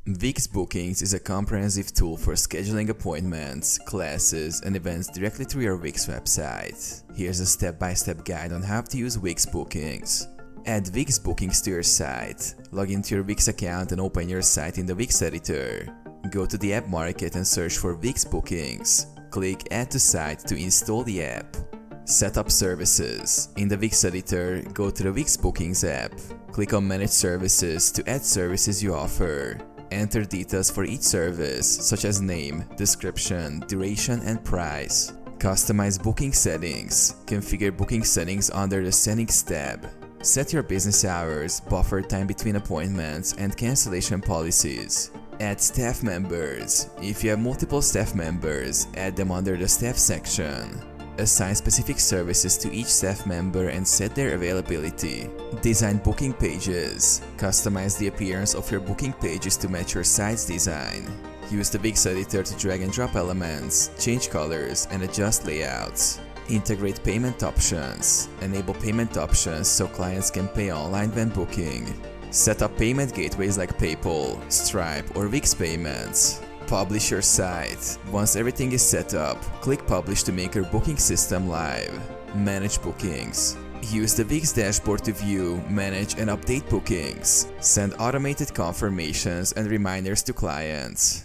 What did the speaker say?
Wix Bookings is a comprehensive tool for scheduling appointments, classes, and events directly through your Wix website. Here's a step-by-step guide on how to use Wix Bookings. Add Wix Bookings to your site. Log into your Wix account and open your site in the Wix editor. Go to the app market and search for Wix Bookings. Click Add to Site to install the app. Set up services. In the Wix editor, go to the Wix Bookings app. Click on Manage Services to add services you offer. Enter details for each service, such as name, description, duration, and price. Customize booking settings. Configure booking settings under the Settings tab. Set your business hours, buffer time between appointments, and cancellation policies. Add staff members. If you have multiple staff members, add them under the Staff section. Assign specific services to each staff member and set their availability. Design booking pages. Customize the appearance of your booking pages to match your site's design. Use the Wix editor to drag and drop elements, change colors, and adjust layouts. Integrate payment options. Enable payment options so clients can pay online when booking. Set up payment gateways like PayPal, Stripe, or Wix Payments. Publish your site. Once everything is set up, click Publish to make your booking system live. Manage bookings. Use the Wix dashboard to view, manage, and update bookings. Send automated confirmations and reminders to clients.